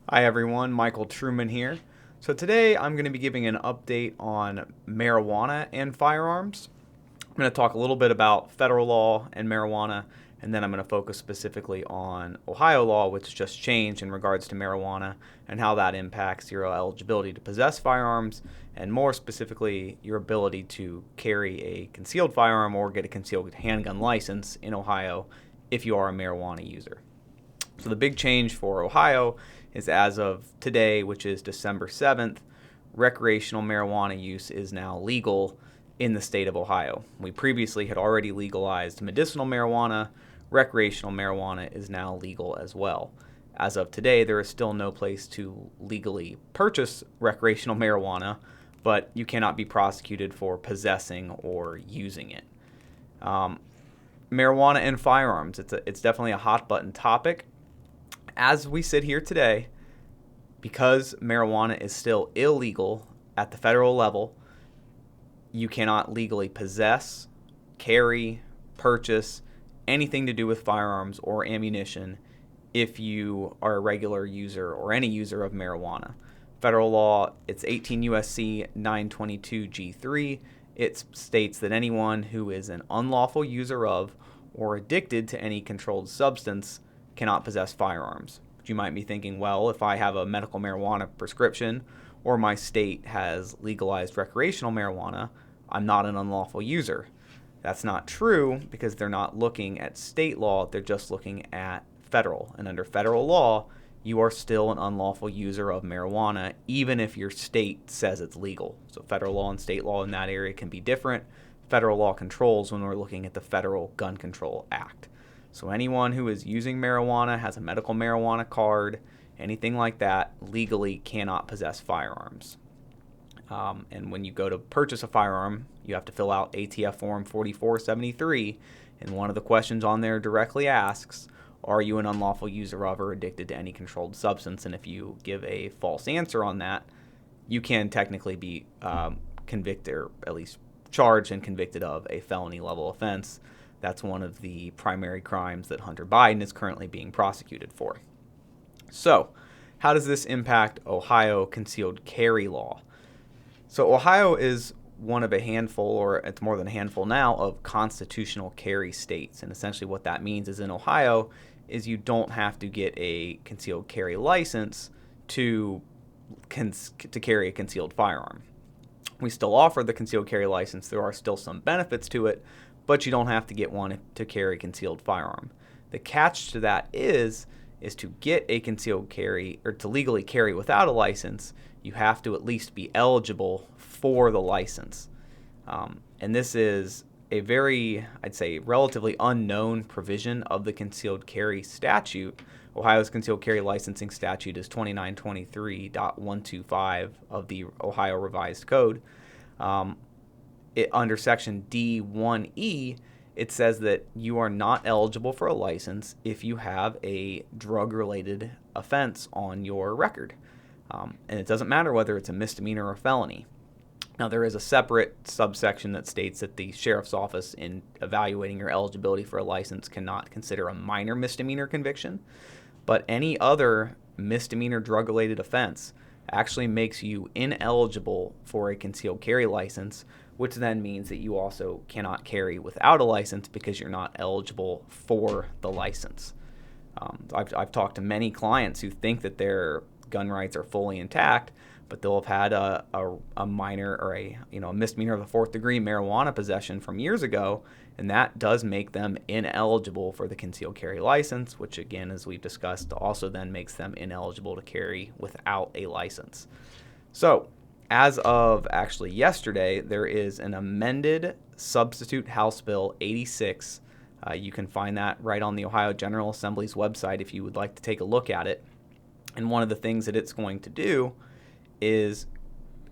Hi everyone, Michael Truman here. So today I'm going to be giving an update on marijuana and firearms. I'm going to talk a little bit about federal law and marijuana, and then I'm going to focus specifically on Ohio law, which just changed in regards to marijuana and how that impacts your eligibility to possess firearms, and more specifically, your ability to carry a concealed firearm or get a concealed handgun license in Ohio if you are a marijuana user. So the big change for Ohio is as of today, which is December 7th, recreational marijuana use is now legal in the state of Ohio. We previously had already legalized medicinal marijuana. Recreational marijuana is now legal as well. As of today, there is still no place to legally purchase recreational marijuana, but you cannot be prosecuted for possessing or using it. Marijuana and firearms, it's definitely a hot button topic. As we sit here today, because marijuana is still illegal at the federal level, you cannot legally possess, carry, purchase anything to do with firearms or ammunition if you are a regular user or any user of marijuana. Federal law, it's 18 U.S.C. 922 G3. It states that anyone who is an unlawful user of or addicted to any controlled substance cannot possess firearms. But you might be thinking, well, if I have a medical marijuana prescription or my state has legalized recreational marijuana, I'm not an unlawful user. That's not true because they're not looking at state law, they're just looking at federal. And under federal law, you are still an unlawful user of marijuana, even if your state says it's legal. So federal law and state law in that area can be different. Federal law controls when we're looking at the Federal Gun Control Act. So anyone who is using marijuana, has a medical marijuana card, anything like that, legally cannot possess firearms. And when you go to purchase a firearm, you have to fill out ATF Form 4473, and one of the questions on there directly asks, are you an unlawful user of or addicted to any controlled substance? And if you give a false answer on that, you can technically be convicted, or at least charged and convicted of a felony level offense. That's one of the primary crimes that Hunter Biden is currently being prosecuted for. So, how does this impact Ohio concealed carry law? So, Ohio is one of a handful, or it's more than a handful now, of constitutional carry states. And essentially what that means is in Ohio is you don't have to get a concealed carry license to carry a concealed firearm. We still offer the concealed carry license. There are still some benefits to it, but you don't have to get one to carry a concealed firearm. The catch to that is to get a concealed carry, or to legally carry without a license, you have to at least be eligible for the license. And this is a very, I'd say, relatively unknown provision of the concealed carry statute. Ohio's concealed carry licensing statute is 2923.125 of the Ohio Revised Code. Under section D1E, it says that you are not eligible for a license if you have a drug-related offense on your record. And it doesn't matter whether it's a misdemeanor or felony. Now, there is a separate subsection that states that the sheriff's office, in evaluating your eligibility for a license, cannot consider a minor misdemeanor conviction. But any other misdemeanor drug-related offense actually makes you ineligible for a concealed carry license, which then means that you also cannot carry without a license because you're not eligible for the license. I've talked to many clients who think that their gun rights are fully intact, but they'll have had a minor or a misdemeanor of the fourth degree marijuana possession from years ago, and that does make them ineligible for the concealed carry license, which again, as we've discussed, also then makes them ineligible to carry without a license. So, as of actually yesterday, there is an amended substitute House Bill 86. You can find that right on the Ohio General Assembly's website if you would like to take a look at it. And one of the things that it's going to do is,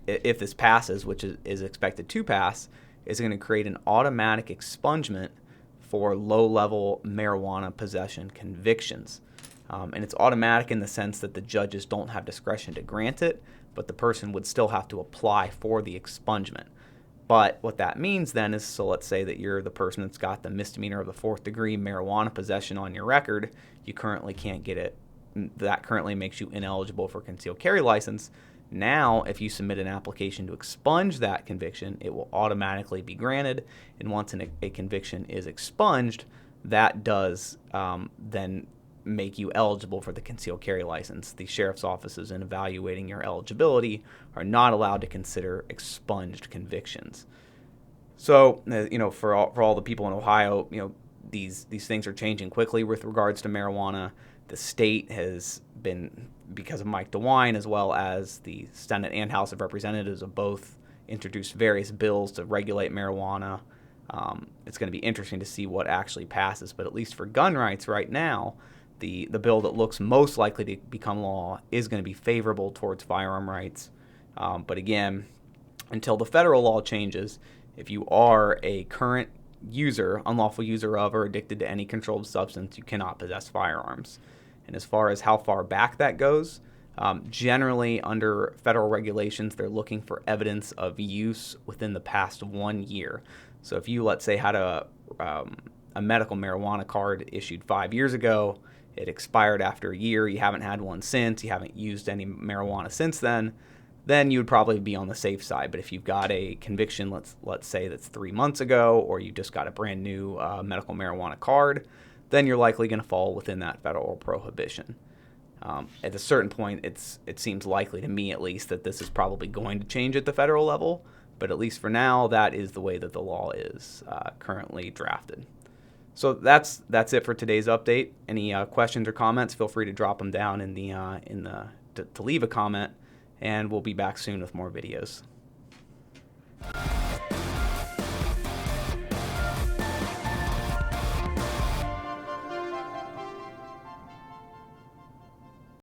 if this passes, which is expected to pass, is going to create an automatic expungement for low-level marijuana possession convictions. And it's automatic in the sense that the judges don't have discretion to grant it, but the person would still have to apply for the expungement. But what that means then is, so let's say that you're the person that's got the misdemeanor of the fourth degree marijuana possession on your record, you currently can't get it that currently makes you ineligible for concealed carry license. Now, if you submit an application to expunge that conviction, it will automatically be granted. And once a conviction is expunged, that does then make you eligible for the concealed carry license. The sheriff's offices, in evaluating your eligibility, are not allowed to consider expunged convictions. So, for all the people in Ohio, these things are changing quickly with regards to marijuana. The state has been, because of Mike DeWine, as well as the Senate and House of Representatives, have both introduced various bills to regulate marijuana. It's going to be interesting to see what actually passes, but at least for gun rights right now, the bill that looks most likely to become law is going to be favorable towards firearm rights. But again, until the federal law changes, if you are a current user, unlawful user of, or addicted to any controlled substance, you cannot possess firearms. And as far as how far back that goes, generally under federal regulations, they're looking for evidence of use within the past 1 year. So if you, let's say, had a medical marijuana card issued 5 years ago, it expired after a year, you haven't had one since, you haven't used any marijuana since then you would probably be on the safe side. But if you've got a conviction, let's say that's 3 months ago, or you just got a brand new medical marijuana card, then you're likely going to fall within that federal prohibition. At a certain point, it seems likely to me, at least, that this is probably going to change at the federal level. But at least for now, that is the way that the law is currently drafted. So that's it for today's update. Any questions or comments, feel free to drop them down to leave a comment, and we'll be back soon with more videos.